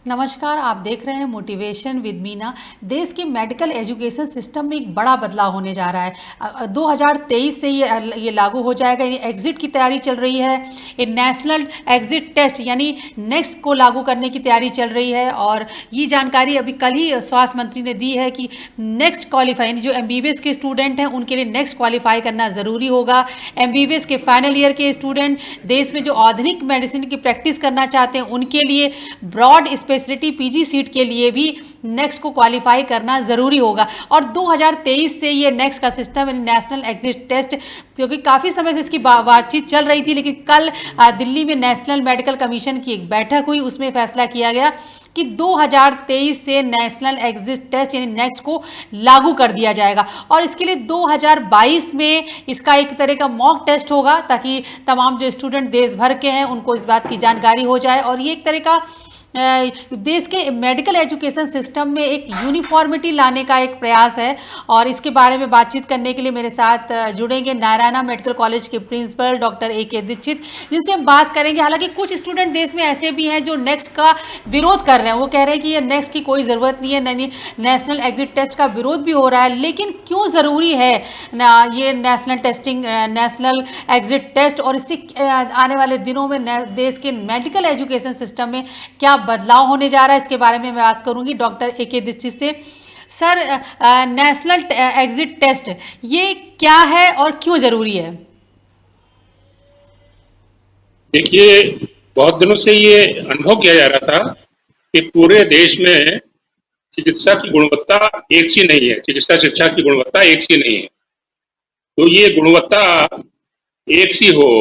नमस्कार, आप देख रहे हैं मोटिवेशन विद मीना। देश के मेडिकल एजुकेशन सिस्टम में एक बड़ा बदलाव होने जा रहा है। 2023 से ये लागू हो जाएगा। यानी एग्ज़िट की तैयारी चल रही है। ये नेशनल एग्ज़िट टेस्ट यानी नेक्स्ट को लागू करने की तैयारी चल रही है। और ये जानकारी अभी कल ही स्वास्थ्य मंत्री ने दी है कि नेक्स्ट क्वालिफाई यानी जो एमबीबीएस के स्टूडेंट हैं उनके लिए नेक्स्ट क्वालिफाई करना ज़रूरी होगा। एमबीबीएस के फाइनल ईयर के स्टूडेंट, देश में जो आधुनिक मेडिसिन की प्रैक्टिस करना चाहते हैं उनके लिए, ब्रॉड स्पेशलिटी पीजी सीट के लिए भी नेक्स्ट को क्वालिफाई करना ज़रूरी होगा। और 2023 से ये नेक्स्ट का सिस्टम नेशनल एग्जिट टेस्ट, क्योंकि काफ़ी समय से इसकी बातचीत चल रही थी, लेकिन कल दिल्ली में नेशनल मेडिकल कमीशन की एक बैठक हुई, उसमें फैसला किया गया कि 2023 से नेशनल एग्जिट टेस्ट यानी नेक्स्ट को लागू कर दिया जाएगा। और इसके लिए 2022 में इसका एक तरह का मॉक टेस्ट होगा, ताकि तमाम जो स्टूडेंट देश भर के हैं उनको इस बात की जानकारी हो जाए। और ये एक तरह का देश के मेडिकल एजुकेशन सिस्टम में एक यूनिफॉर्मिटी लाने का एक प्रयास है। और इसके बारे में बातचीत करने के लिए मेरे साथ जुड़ेंगे नारायणा मेडिकल कॉलेज के प्रिंसिपल डॉक्टर ए.के. दीक्षित, जिनसे हम बात करेंगे। हालांकि कुछ स्टूडेंट देश में ऐसे भी हैं जो नेक्स्ट का विरोध कर रहे हैं। वो कह रहे हैं कि ये नेक्स्ट की कोई ज़रूरत नहीं है, नेशनल एग्जिट टेस्ट का विरोध भी हो रहा है। लेकिन क्यों ज़रूरी है ना ये national testing, national exit test, और इससे आने वाले दिनों में देश के मेडिकल एजुकेशन सिस्टम में क्या बदलाव होने जा रहा है, इसके बारे में मैं बात करूंगी डॉक्टर ए.के. दीक्षित से। सर, नेशनल एग्जिट टेस्ट ये क्या है और क्यों जरूरी है? देखिए, बहुत दिनों से ये अनुभव किया जा रहा था कि पूरे देश में चिकित्सा की गुणवत्ता एक सी नहीं है, चिकित्सा शिक्षा की गुणवत्ता एक सी नहीं है। तो ये गुणवत्ता एक सी हो,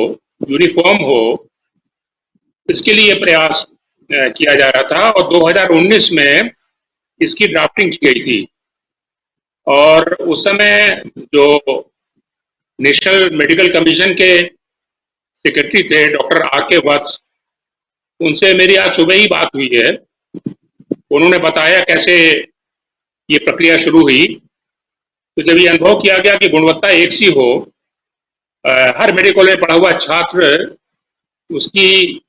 यूनिफॉर्म हो, इसके लिए प्रयास किया जा रहा था। और 2019 में इसकी ड्राफ्टिंग की गई थी। और उस समय जो नेशनल मेडिकल कमीशन के सेक्रेटरी थे डॉक्टर आर.के. वत्स, उनसे मेरी आज सुबह ही बात हुई है। उन्होंने बताया कैसे ये प्रक्रिया शुरू हुई। तो जब ये अनुभव किया गया कि गुणवत्ता एक सी हो, हर मेडिकल में पढ़ा हुआ छात्र उसकी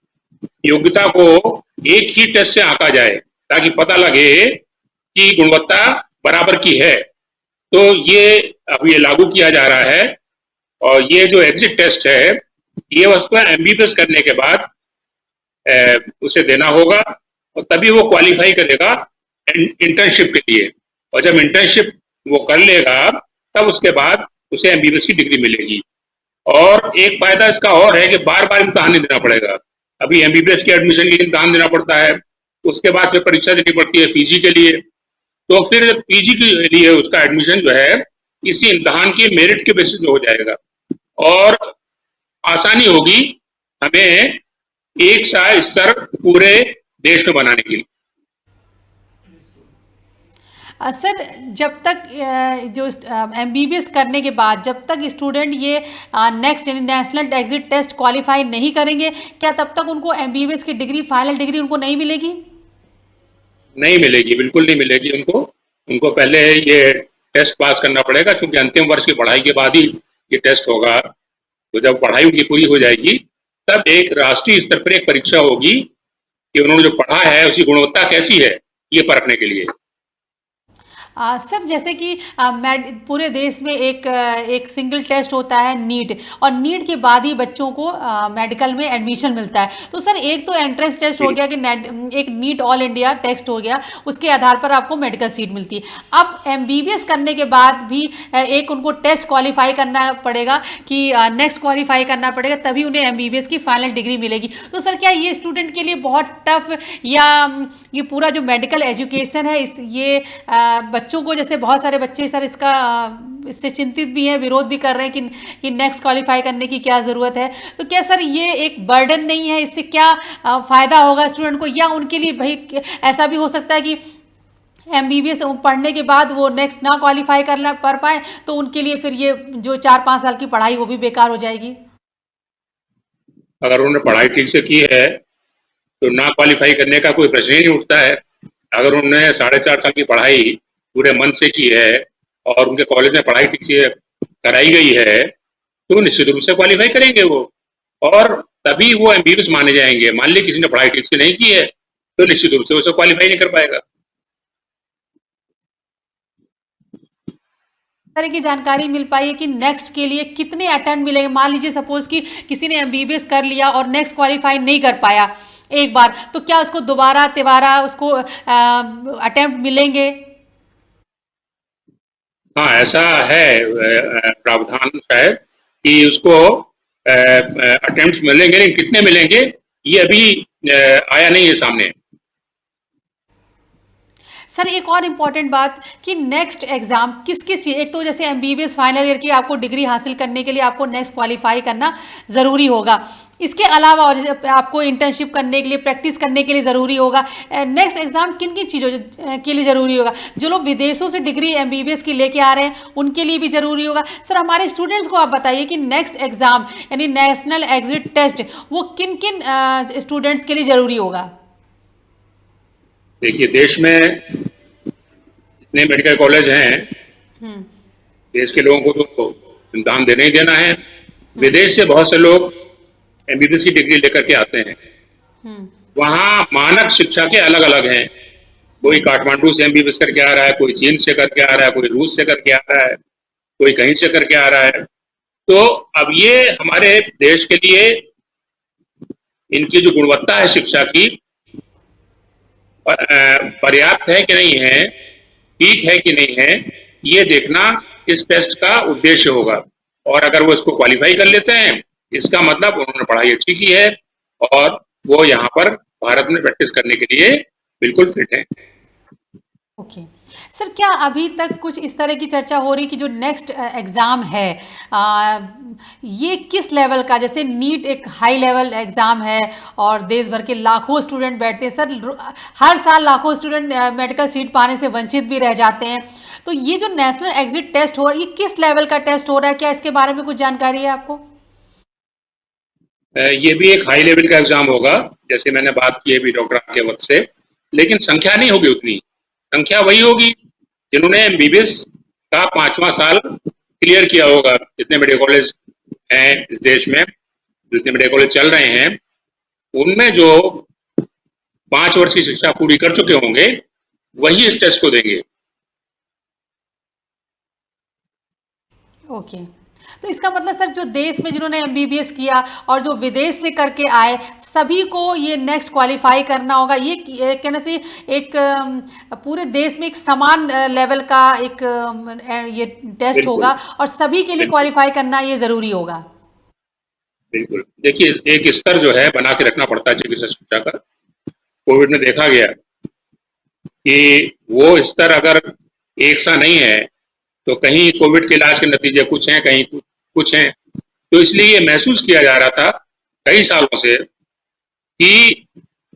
योग्यता को एक ही टेस्ट से आंका जाए, ताकि पता लगे कि गुणवत्ता बराबर की है। तो ये अब ये लागू किया जा रहा है। और ये जो एग्जिट टेस्ट है, ये वस्तु एमबीबीएस करने के बाद उसे देना होगा, और तभी वो क्वालिफाई करेगा इंटर्नशिप के लिए। और जब इंटर्नशिप वो कर लेगा, तब उसके बाद उसे एमबीबीएस की डिग्री मिलेगी। और एक फायदा इसका और है कि बार बार इम्तहान नहीं देना पड़ेगा। अभी एमबीबीएस के एडमिशन के लिए इम्तहान देना पड़ता है, उसके बाद फिर परीक्षा देनी पड़ती है पीजी के लिए। तो फिर पीजी के लिए उसका एडमिशन जो है इसी इम्तहान के मेरिट के बेसिस पे हो जाएगा, और आसानी होगी हमें एक सा स्तर पूरे देश में बनाने के लिए। सर, जब तक जो एमबीबीएस करने के बाद जब तक स्टूडेंट ये नेक्स्ट यानी नेशनल एग्जिट टेस्ट क्वालिफाई नहीं करेंगे, क्या तब तक उनको एमबीबीएस की डिग्री, फाइनल डिग्री उनको नहीं मिलेगी? नहीं मिलेगी, बिल्कुल नहीं मिलेगी उनको। उनको पहले ये टेस्ट पास करना पड़ेगा, क्योंकि अंतिम वर्ष की पढ़ाई के बाद ही ये टेस्ट होगा। तो जब पढ़ाई उनकी पूरी हो जाएगी, तब एक राष्ट्रीय स्तर पर एक परीक्षा होगी कि उन्होंने जो पढ़ा है उसकी गुणवत्ता कैसी है, ये परखने के लिए। सर, जैसे कि पूरे देश में एक सिंगल टेस्ट होता है नीट, और नीट के बाद ही बच्चों को मेडिकल में एडमिशन मिलता है। तो सर, एक तो एंट्रेंस टेस्ट हो गया कि एक नीट ऑल इंडिया टेस्ट हो गया, उसके आधार पर आपको मेडिकल सीट मिलती है। अब एमबीबीएस करने के बाद भी एक उनको टेस्ट क्वालिफाई करना पड़ेगा कि नेक्स्ट क्वालिफाई करना पड़ेगा, तभी उन्हें एमबीबीएस की फाइनल डिग्री मिलेगी। तो सर, क्या ये स्टूडेंट के लिए बहुत टफ, या ये पूरा जो मेडिकल एजुकेशन है ये बच्चों को, जैसे बहुत सारे बच्चे सर इससे चिंतित भी हैं, विरोध भी कर रहे हैं कि नेक्स्ट क्वालिफाई करने की क्या ज़रूरत है, तो क्या सर ये एक बर्डन नहीं है? इससे क्या फ़ायदा होगा स्टूडेंट को, या उनके लिए भाई ऐसा भी हो सकता है कि एमबीबीएस पढ़ने के बाद वो नेक्स्ट ना क्वालिफाई करना कर पाए, तो उनके लिए फिर ये जो 4-5 साल की पढ़ाई वो भी बेकार हो जाएगी? अगर उन्होंने पढ़ाई ठीक से की है तो ना क्वालिफाई करने का कोई प्रश्न ही नहीं उठता है। अगर उन्होंने 4.5 साल की पढ़ाई पूरे मन से की है और उनके कॉलेज में पढ़ाई ठीक से कराई गई है, तो निश्चित रूप से क्वालिफाई करेंगे वो, और तभी वो एमबीबीएस माने जाएंगे। मान ली किसी ने पढ़ाई ठीक से नहीं की है, तो निश्चित रूप से उसे क्वालिफाई नहीं कर पाएगा। तरह की जानकारी मिल पाई है कि नेक्स्ट के लिए कितने अटेम्प्ट मिलेंगे? मान लीजिए सपोज कि किसी ने एमबीबीएस कर लिया और नेक्स्ट क्वालिफाई नहीं कर पाया एक बार, तो क्या उसको दोबारा तिबारा उसको अटेम्प्ट मिलेंगे? हाँ, ऐसा है प्रावधान शायद कि उसको अटेम्प्ट मिलेंगे, लेकिन कितने मिलेंगे ये अभी आया नहीं है सामने। सर एक और इम्पॉर्टेंट बात कि नेक्स्ट एग्जाम किस किस चीज़, एक तो जैसे एमबीबीएस फाइनल ईयर की आपको डिग्री हासिल करने के लिए आपको नेक्स्ट क्वालिफाई करना ज़रूरी होगा। इसके अलावा और जैसे आपको इंटर्नशिप करने के लिए, प्रैक्टिस करने के लिए ज़रूरी होगा। नेक्स्ट एग्जाम किन किन चीज़ों के लिए ज़रूरी होगा? जो लोग विदेशों से डिग्री एमबीबीएस की लेके आ रहे हैं उनके लिए भी ज़रूरी होगा। सर हमारे स्टूडेंट्स को आप बताइए कि नेक्स्ट एग्जाम यानी नेशनल एग्जिट टेस्ट वो किन किन स्टूडेंट्स के लिए ज़रूरी होगा? देखिए, देश में जितने मेडिकल कॉलेज हैं, देश के लोगों को तो इम्तिहान देना ही देना है। विदेश से बहुत से लोग एमबीबीएस की डिग्री लेकर के आते हैं। वहाँ मानक शिक्षा के अलग अलग हैं। कोई काठमांडू से एमबीबीएस करके आ रहा है, कोई चीन से करके आ रहा है, कोई रूस से करके आ रहा है, कोई कहीं से करके आ रहा है। तो अब ये हमारे देश के लिए इनकी जो गुणवत्ता है शिक्षा की पर्याप्त है कि नहीं है, ठीक है कि नहीं है, ये देखना इस टेस्ट का उद्देश्य होगा। और अगर वो इसको क्वालिफाई कर लेते हैं, इसका मतलब उन्होंने पढ़ाई अच्छी की है और वो यहाँ पर भारत में प्रैक्टिस करने के लिए बिल्कुल फिट है। ओके सर, क्या अभी तक कुछ इस तरह की चर्चा हो रही कि जो नेक्स्ट एग्ज़ाम है ये किस लेवल का, जैसे नीट एक हाई लेवल एग्ज़ाम है और देश भर के लाखों स्टूडेंट बैठते हैं सर, हर साल लाखों स्टूडेंट मेडिकल सीट पाने से वंचित भी रह जाते हैं, तो ये जो नेशनल एग्जिट टेस्ट हो रहा है ये किस लेवल का टेस्ट हो रहा है? क्या इसके बारे में कुछ जानकारी है आपको? ये भी एक हाई लेवल का एग्जाम होगा, जैसे मैंने बात की है अभी डॉक्टर के वक्त से, लेकिन संख्या नहीं होगी उतनी। संख्या वही होगी जिन्होंने एमबीबीएस का 5वां साल क्लियर किया होगा। जितने मेडिकल कॉलेज हैं इस देश में, जितने मेडिकल कॉलेज चल रहे हैं, उनमें जो 5 वर्ष की शिक्षा पूरी कर चुके होंगे वही इस टेस्ट को देंगे। ओके, तो इसका मतलब सर जो देश में जिन्होंने एमबीबीएस किया और जो विदेश से करके आए सभी को ये नेक्स्ट क्वालिफाई करना होगा। ये कहना से एक पूरे देश में एक समान लेवल का एक ये टेस्ट होगा और सभी के लिए क्वालिफाई करना ये ज़रूरी होगा। बिल्कुल, देखिए एक स्तर जो है बना के रखना पड़ता है चिकित्सा शिक्षा का। कोविड में देखा गया कि वो स्तर अगर एक सा नहीं है तो कहीं कोविड के इलाज के नतीजे कुछ हैं, कहीं कुछ हैं। तो इसलिए ये महसूस किया जा रहा था कई सालों से कि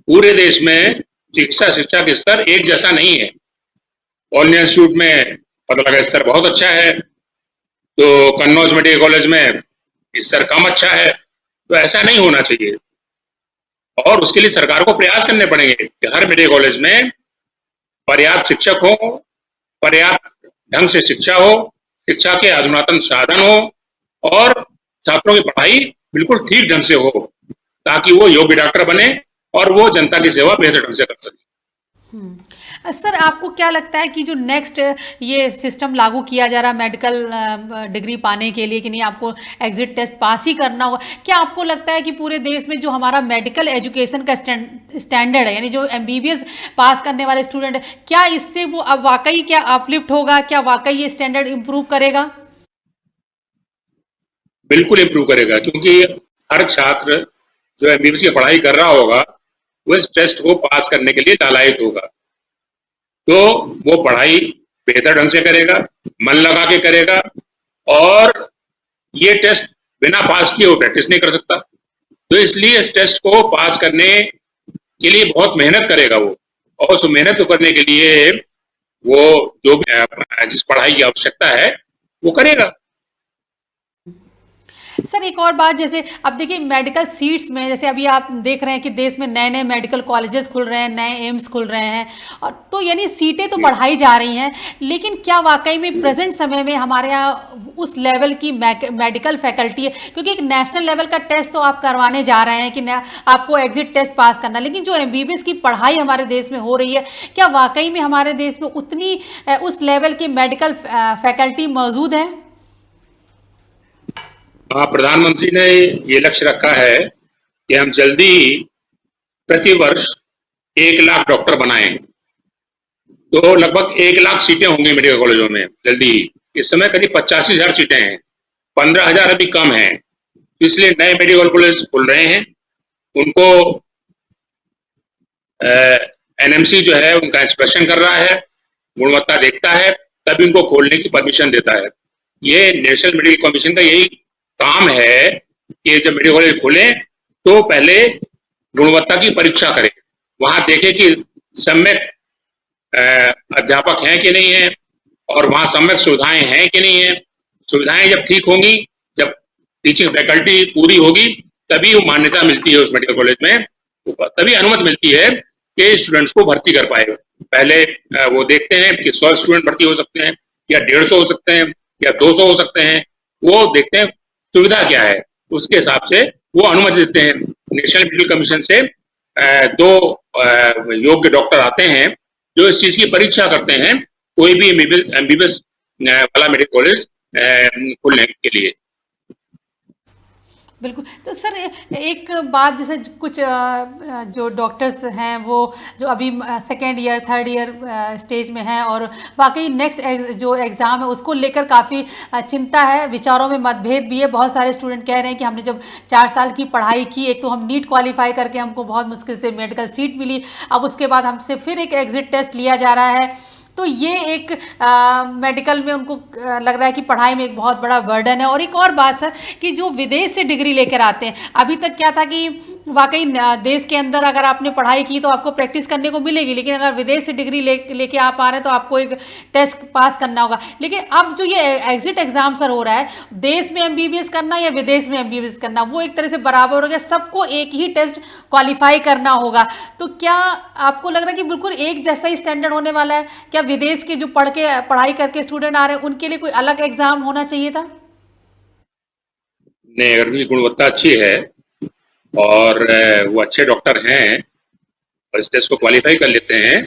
पूरे देश में चिकित्सा शिक्षा का स्तर एक जैसा नहीं है। ऑल इंडिया इंस्टीट्यूट में पता लगा स्तर बहुत अच्छा है, तो कन्नौज मेडिकल कॉलेज में स्तर कम अच्छा है। तो ऐसा नहीं होना चाहिए और उसके लिए सरकार को प्रयास करने पड़ेंगे कि हर मेडिकल कॉलेज में पर्याप्त शिक्षक हो, पर्याप्त ढंग से शिक्षा हो, शिक्षा के अधुनातन साधन हो और छात्रों की पढ़ाई बिल्कुल ठीक ढंग से हो, ताकि वो योग्य डॉक्टर बने और वो जनता की सेवा बेहतर ढंग से कर सके। सर आपको क्या लगता है कि जो नेक्स्ट ये सिस्टम लागू किया जा रहा है मेडिकल डिग्री पाने के लिए कि नहीं आपको एग्जिट टेस्ट पास ही करना होगा, क्या आपको लगता है कि पूरे देश में जो हमारा मेडिकल एजुकेशन का स्टैंडर्ड है यानी जो एमबीबीएस पास करने वाले स्टूडेंट है, क्या इससे वो अब वाकई क्या अपलिफ्ट होगा, क्या वाकई ये स्टैंडर्ड इम्प्रूव करेगा? बिल्कुल इम्प्रूव करेगा, क्योंकि हर छात्र जो एमबीबीएस की पढ़ाई कर रहा होगा वो इस टेस्ट को पास करने के लिए लालायित होगा। तो वो पढ़ाई बेहतर ढंग से करेगा, मन लगा के करेगा और ये टेस्ट बिना पास किए वो प्रैक्टिस नहीं कर सकता। तो इसलिए इस टेस्ट को पास करने के लिए बहुत मेहनत करेगा वो, और उस मेहनत को करने के लिए वो जो भी जिस पढ़ाई की आवश्यकता है वो करेगा। सर एक और बात, जैसे अब देखिए मेडिकल सीट्स में, जैसे अभी आप देख रहे हैं कि देश में नए नए मेडिकल कॉलेजेस खुल रहे हैं, नए एम्स खुल रहे हैं, और तो यानी सीटें तो जी, बढ़ाई जा रही हैं, लेकिन क्या वाकई में प्रेजेंट समय में हमारे यहाँ उस लेवल की मेडिकल फैकल्टी है? क्योंकि एक नेशनल लेवल का टेस्ट तो आप करवाने जा रहे हैं कि आपको एग्जिट टेस्ट पास करना, लेकिन जो एमबीबीएस की पढ़ाई हमारे देश में हो रही है, क्या वाकई में हमारे देश में उतनी उस लेवल की मेडिकल फैकल्टी मौजूद है? हाँ, प्रधानमंत्री ने ये लक्ष्य रखा है कि हम जल्दी ही प्रति वर्ष 1 लाख डॉक्टर बनाएं। तो लगभग 1 लाख सीटें होंगी मेडिकल कॉलेजों में जल्दी ही। इस समय करीब 85,000 सीटें हैं, 15,000 अभी कम है। इसलिए नए मेडिकल कॉलेज खुल रहे हैं, उनको एनएमसी जो है उनका इंस्पेक्शन कर रहा है, गुणवत्ता देखता है, तभी उनको खोलने की परमिशन देता है। ये नेशनल मेडिकल कमीशन का यही काम है कि जब मेडिकल कॉलेज खोले तो पहले गुणवत्ता की परीक्षा करें, वहां देखे कि सम्यक अध्यापक हैं कि नहीं है, और वहां सम्यक सुविधाएं हैं कि नहीं है। सुविधाएं जब ठीक होंगी, जब टीचिंग फैकल्टी पूरी होगी, तभी वो मान्यता मिलती है उस मेडिकल कॉलेज में, तभी अनुमति मिलती है कि स्टूडेंट्स को भर्ती कर पाए। पहले वो देखते हैं कि 100 स्टूडेंट भर्ती हो सकते हैं, या 150 हो सकते हैं, या 200 हो सकते हैं। वो देखते हैं सुविधा क्या है, उसके हिसाब से वो अनुमति देते हैं। नेशनल मेडिकल कमीशन से दो योग्य डॉक्टर आते हैं जो इस चीज की परीक्षा करते हैं, कोई भी एमबीबीएस वाला मेडिकल कॉलेज खोलने के लिए। बिल्कुल। तो सर एक बात, जैसे कुछ जो डॉक्टर्स हैं वो जो अभी second year third year stage में हैं, और वाकई नेक्स्ट जो एग्ज़ाम है उसको लेकर काफ़ी चिंता है, विचारों में मतभेद भी है। बहुत सारे स्टूडेंट कह रहे हैं कि हमने जब 4 साल की पढ़ाई की, एक तो हम नीट क्वालिफाई करके हमको बहुत मुश्किल से मेडिकल सीट मिली, अब उसके बाद हमसे फिर एक एग्ज़िट टेस्ट लिया जा रहा है, तो ये एक मेडिकल में उनको लग रहा है कि पढ़ाई में एक बहुत बड़ा बर्डन है। और एक और बात सर, कि जो विदेश से डिग्री लेकर आते हैं, अभी तक क्या था कि वाकई देश के अंदर अगर आपने पढ़ाई की तो आपको प्रैक्टिस करने को मिलेगी, लेकिन अगर विदेश से डिग्री लेके आप आ रहे हैं तो आपको एक टेस्ट पास करना होगा। लेकिन अब जो ये एग्जिट एग्जाम सर हो रहा है, देश में एमबीबीएस करना या विदेश में एमबीबीएस करना, वो एक तरह से बराबर हो गया, सबको एक ही टेस्ट क्वालिफाई करना होगा। तो क्या आपको लग रहा है कि बिल्कुल एक जैसा ही स्टैंडर्ड होने वाला है? क्या विदेश के जो पढ़ाई करके स्टूडेंट आ रहे हैं उनके लिए कोई अलग एग्जाम होना चाहिए था? नहीं, अगर उनकी गुणवत्ता अच्छी है और वो अच्छे डॉक्टर हैं और इस टेस्ट को क्वालिफाई कर लेते हैं,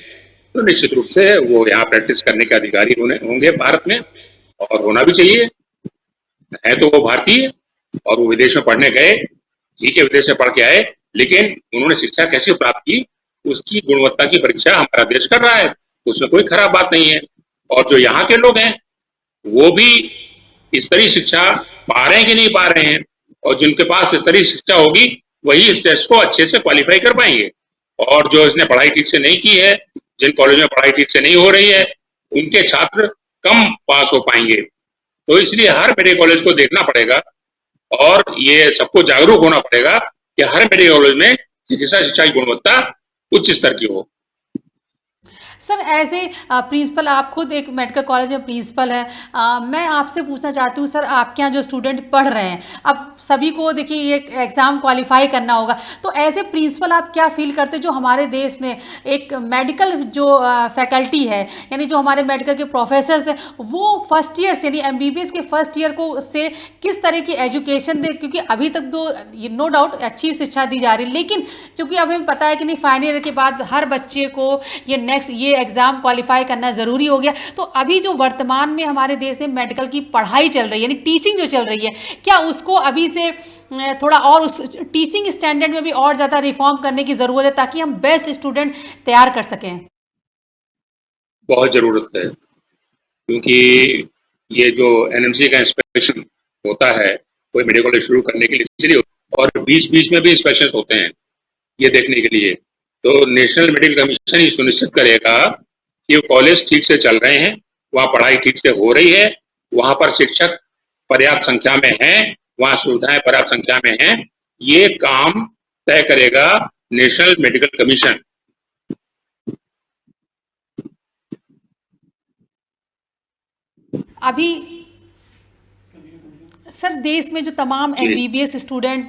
तो निश्चित रूप से वो यहाँ प्रैक्टिस करने के अधिकारी होंगे भारत में, और होना भी चाहिए। है तो वो भारतीय, और वो विदेश में पढ़ने गए, ठीक है, विदेश में पढ़ के आए, लेकिन उन्होंने शिक्षा कैसे प्राप्त की, उसकी गुणवत्ता की परीक्षा हमारा देश कर रहा है, उसमें कोई खराब बात नहीं है। और जो यहाँ के लोग हैं वो भी स्तरीय शिक्षा पा रहे हैं कि नहीं पा रहे हैं, और जिनके पास स्तरीय शिक्षा होगी वही इस टेस्ट को अच्छे से क्वालिफाई कर पाएंगे। और जो इसने पढ़ाई ठीक से नहीं की है, जिन कॉलेज में पढ़ाई ठीक से नहीं हो रही है, उनके छात्र कम पास हो पाएंगे। तो इसलिए हर मेडिकल कॉलेज को देखना पड़ेगा, और ये सबको जागरूक होना पड़ेगा कि हर मेडिकल कॉलेज में चिकित्सा शिक्षा की गुणवत्ता उच्च स्तर की हो। सर एज ए प्रिंसिपल, आप खुद एक मेडिकल कॉलेज में प्रिंसिपल हैं, मैं आपसे पूछना चाहती हूँ सर, आपके यहाँ जो स्टूडेंट पढ़ रहे हैं, अब सभी को देखिए ये एग्ज़ाम क्वालिफाई करना होगा, तो एज ए प्रिंसिपल आप क्या फील करते हैं जो हमारे देश में एक मेडिकल जो फैकल्टी है, यानी जो हमारे मेडिकल के प्रोफेसर्स हैं, वो फर्स्ट ईयर से, यानी एमबीबीएस के फर्स्ट ईयर को से किस तरह की एजुकेशन दे? क्योंकि अभी तक तो नो डाउट अच्छी शिक्षा दी जा रही है, लेकिन चूंकि अब हमें पता है कि नहीं, फाइनल ईयर के बाद हर बच्चे को ये एग्ज़ाम क्वालिफाई करना ज़रूरी हो गया। तो अभी जो वर्तमान में हमारे देश में मेडिकल की पढ़ाई चल रही है, यानी टीचिंग जो चल रही है, क्या उसको अभी से थोड़ा और उस टीचिंग स्टैंडर्ड में भी और ज़्यादा रिफॉर्म करने की ज़रूरत है, ताकि हम बेस्ट स्टूडेंट तैयार कर सकें? बहुत जरूरत है, क्योंकि ये जो एनएमसी का इंस्पेक्शन होता है कोई मेडिकल कॉलेज शुरू करने के लिए, इसलिए, और बीच बीच में भी इंस्पेक्शन होते हैं ये देखने के लिए। तो नेशनल मेडिकल कमीशन ही सुनिश्चित करेगा कि कॉलेज ठीक से चल रहे हैं, वहाँ पढ़ाई ठीक से हो रही है, वहाँ पर शिक्षक पर्याप्त संख्या में हैं, वहाँ सुविधाएं पर्याप्त संख्या में हैं। ये काम तय करेगा नेशनल मेडिकल कमीशन। अभी सर देश में जो तमाम जी एमबीबीएस स्टूडेंट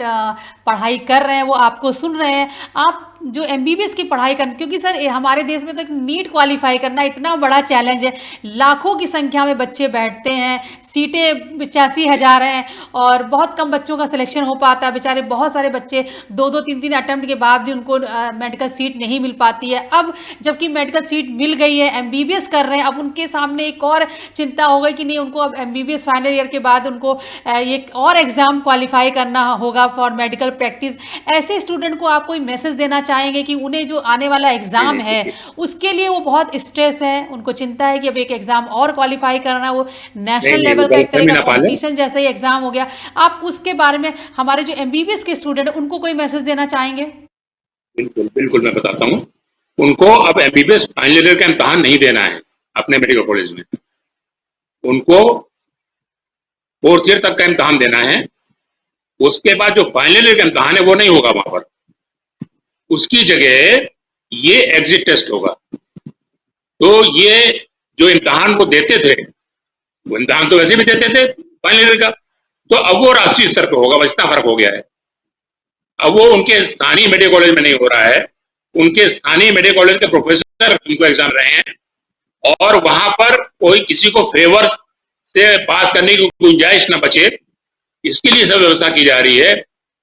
पढ़ाई कर रहे हैं वो आपको सुन रहे हैं। आप जो एमबीबीएस की पढ़ाई कर, क्योंकि सर हमारे देश में तो नीट क्वालिफाई करना इतना बड़ा चैलेंज है। लाखों की संख्या में बच्चे बैठते हैं, सीटें 85,000 हैं और बहुत कम बच्चों का सिलेक्शन हो पाता है। बेचारे बहुत सारे बच्चे दो दो तीन तीन अटेम्प्ट के बाद भी उनको मेडिकल सीट नहीं मिल पाती है। अब जबकि मेडिकल सीट मिल गई है, एमबीबीएस कर रहे हैं, अब उनके सामने एक और चिंता हो गई कि नहीं, उनको अब एमबीबीएस फाइनल ईयर के बाद उनको एक और एग्ज़ाम क्वालिफाई करना होगा फॉर मेडिकल प्रैक्टिस। ऐसे स्टूडेंट को आप कोई मैसेज देना चाहेंगे कि उन्हें जो आने वाला जी एग्ज़ाम जी है जी उसके लिए वो बहुत स्ट्रेस है, उनको चिंता है कि अब एक एग्ज़ाम और क्वालिफाई करना, वो नहीं नेशनल नहीं, वो लेवल का एक तरह गलतफहमी का ना पालें। कंपटीशन जैसा ही एग्ज़ाम हो गया। आप उसके बारे में हमारे जो एमबीबीएस के स्टूडेंट हैं उनको कोई मैसेज देना चाहेंगे? बिल्कुल बिल्कुल, मैं बताता हूँ। उनको अब एमबीबीएस फाइनल ईयर का इम्तहान नहीं देना है अपने मेडिकल कॉलेज में। उनको फोर्थ ईयर तक का इम्तहान देना है। उसके बाद जो फाइनल ईयर का इम्तहान है वो नहीं होगा वहां पर। उसकी जगह ये एग्जिट टेस्ट होगा। तो ये जो इम्तहान वो देते थे, वो इम्तहान तो वैसे भी देते थे फाइनल ईयर का, तो अब वो राष्ट्रीय स्तर पर होगा। बस इतना फर्क हो गया है। अब वो उनके स्थानीय मेडिकल कॉलेज में नहीं हो रहा है, उनके स्थानीय मेडिकल कॉलेज के प्रोफेसर उनको एग्जाम रहे हैं, और वहां पर कोई किसी को फेवर से पास करने की गुंजाइश न बचे, इसके लिए सब व्यवस्था की जा रही है।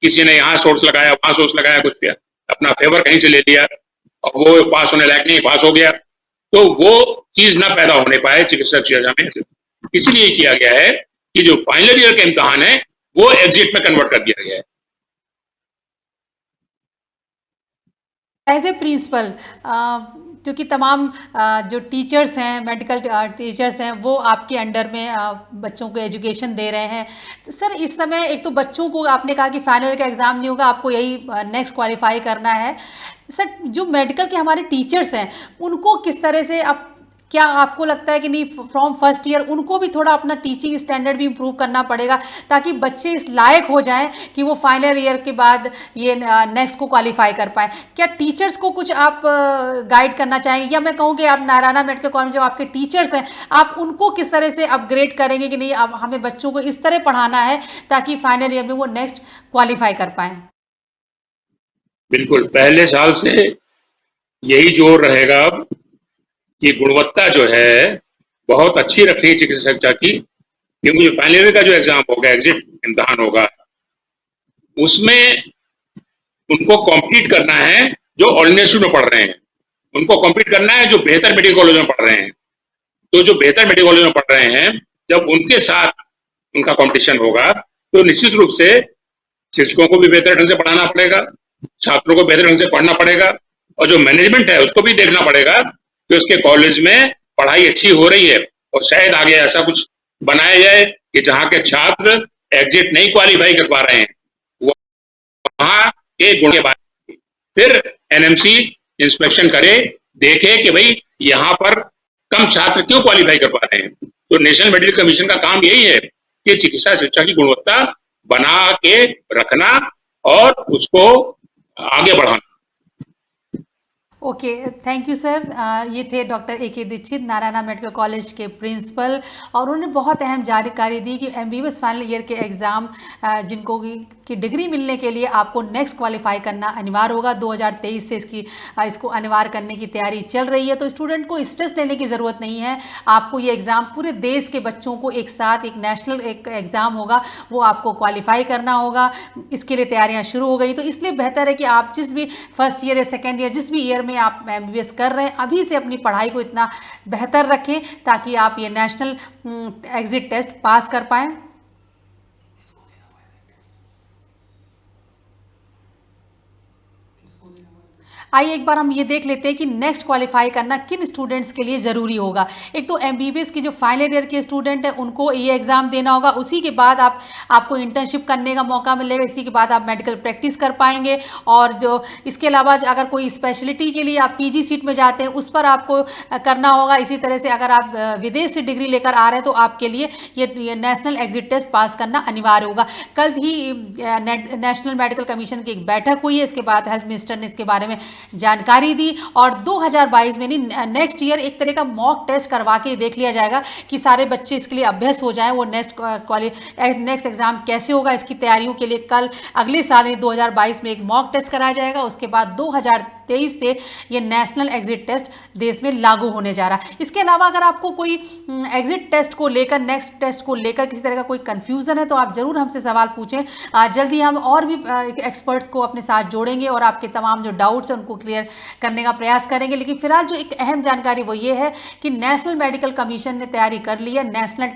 किसी ने यहाँ सोर्स लगाया, वहां सोर्स लगाया, कुछ किया, अपना फेवर कहीं से ले लिया और वो पास होने लायक नहीं, पास हो गया। तो वो चीज ना पैदा होने पाए चिकित्सा शिक्षा में, इसलिए किया गया है कि जो फाइनल ईयर का इम्तहान है वो एग्जिट में कन्वर्ट कर दिया गया है। एज ए प्रिंसिपल, क्योंकि तमाम जो टीचर्स हैं, मेडिकल टीचर्स हैं, वो आपके अंडर में बच्चों को एजुकेशन दे रहे हैं। तो सर इस समय एक तो बच्चों को आपने कहा कि फाइनल का एग्ज़ाम नहीं होगा, आपको यही नेक्स्ट क्वालिफाई करना है। सर जो मेडिकल के हमारे टीचर्स हैं उनको किस तरह से, आप क्या आपको लगता है कि नहीं फ्रॉम फर्स्ट ईयर उनको भी थोड़ा अपना टीचिंग स्टैंडर्ड भी इम्प्रूव करना पड़ेगा ताकि बच्चे इस लायक हो जाएं कि वो फाइनल ईयर के बाद ये नेक्स्ट को क्वालिफाई कर पाएँ? क्या टीचर्स को कुछ आप गाइड करना चाहेंगे, या मैं कहूँ कि आप नारायणा मेडिकल कॉलेज जो आपके टीचर्स हैं आप उनको किस तरह से अपग्रेड करेंगे कि नहीं अब हमें बच्चों को इस तरह पढ़ाना है ताकि फाइनल ईयर में वो नेक्स्ट क्वालिफाई कर पाएँ? बिल्कुल, पहले साल से यही जोर रहेगा कि गुणवत्ता जो है बहुत अच्छी रखनी है चिकित्सा शिक्षा की, क्योंकि फाइनल ईयर का जो एग्जाम होगा, एग्जिट इम्तहान होगा, उसमें उनको कॉम्पीट करना है जो ऑर्डिनेशन में पढ़ रहे हैं, उनको कॉम्पीट करना है जो बेहतर मेडिकल कॉलेज में पढ़ रहे हैं। तो जो बेहतर मेडिकल कॉलेज में पढ़ रहे हैं, जब उनके साथ उनका कंपटीशन होगा तो निश्चित रूप से शिक्षकों को भी बेहतर ढंग से पढ़ाना पड़ेगा, छात्रों को बेहतर ढंग से पढ़ना पड़ेगा, और जो मैनेजमेंट है उसको भी देखना पड़ेगा कि उसके कॉलेज में पढ़ाई अच्छी हो रही है। और शायद आगे ऐसा कुछ बनाया जाए कि जहाँ के छात्र एग्जिट नहीं क्वालिफाई कर पा रहे हैं, वहां के गुण के बाद फिर एनएमसी इंस्पेक्शन करे, देखे कि भाई यहाँ पर कम छात्र क्यों क्वालिफाई कर पा रहे हैं। तो नेशनल मेडिकल कमीशन का काम यही है कि चिकित्सा शिक्षा की गुणवत्ता बना के रखना और उसको आगे बढ़ाना। Okay, thank you sir. ये थे doctor A K. Dikshit, Narayana medical college के प्रिंसिपल, और उन्होंने बहुत अहम जानकारी दी कि एमबीबीएस फाइनल ईयर के एग्ज़ाम जिनको की डिग्री मिलने के लिए आपको नेक्स्ट क्वालिफाई करना अनिवार्य होगा। 2023 से इसको अनिवार्य करने की तैयारी चल रही है। तो स्टूडेंट को स्ट्रेस लेने की ज़रूरत नहीं है। आपको ये एग्ज़ाम पूरे देश के बच्चों को एक साथ एक नेशनल एक एग्ज़ाम होगा, वो आपको क्वालिफाई करना होगा। इसके लिए तैयारियाँ शुरू हो गई। तो इसलिए बेहतर है कि आप जिस भी फर्स्ट ईयर या सेकेंड ईयर जिस भी ईयर में आप एमबीबीएस कर रहे हैं, अभी से अपनी पढ़ाई को इतना बेहतर रखें ताकि आप ये नेशनल एग्जिट टेस्ट पास कर पाएँ। आइए एक बार हम ये देख लेते हैं कि नेक्स्ट क्वालिफाई करना किन स्टूडेंट्स के लिए ज़रूरी होगा। एक तो एमबीबीएस की जो फाइनल ईयर के स्टूडेंट हैं उनको ये एग्ज़ाम देना होगा, उसी के बाद आपको इंटर्नशिप करने का मौका मिलेगा, इसी के बाद आप मेडिकल प्रैक्टिस कर पाएंगे। और जो इसके अलावा अगर कोई स्पेशलिटी के लिए आप पीजी सीट में जाते हैं उस पर आपको करना होगा। इसी तरह से अगर आप विदेश से डिग्री लेकर आ रहे हैं तो आपके लिए ये नेशनल एग्जिट टेस्ट पास करना अनिवार्य होगा। कल ही नेशनल मेडिकल कमीशन की एक बैठक हुई है, इसके बाद हेल्थ मिनिस्टर ने इसके बारे में में जानकारी दी और 2022 में नहीं नेक्स्ट ईयर एक तरह का मॉक टेस्ट करवा के देख लिया जाएगा कि सारे बच्चे इसके लिए अभ्यस्त हो जाएं। वो नेक्स्ट एग्ज़ाम कैसे होगा इसकी तैयारियों के लिए कल अगले साल 2022 में एक मॉक टेस्ट कराया जाएगा। उसके बाद 2023 से ये नेशनल एग्जिट टेस्ट देश में लागू होने जा रहा है। इसके अलावा अगर आपको कोई एग्जिट टेस्ट को लेकर नेक्स्ट टेस्ट को लेकर किसी तरह का कोई कन्फ्यूज़न है तो आप ज़रूर हमसे सवाल पूछें। जल्दी हम और भी एक्सपर्ट्स को अपने साथ जोड़ेंगे और आपके तमाम जो डाउट्स हैं उनको क्लियर करने का प्रयास करेंगे। लेकिन फिलहाल जो एक अहम जानकारी वो ये है कि नेशनल मेडिकल कमीशन ने तैयारी कर ली है नेशनल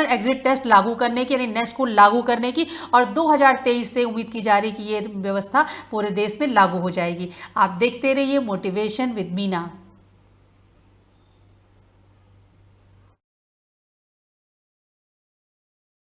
एग्जिट टेस्ट लागू करने की, यानी नेक्स्ट को लागू करने की, और 2023 से उम्मीद की जा रही है कि ये व्यवस्था पूरे देश में लागू हो जाएगी। आप देखते रहिए मोटिवेशन विद मीना।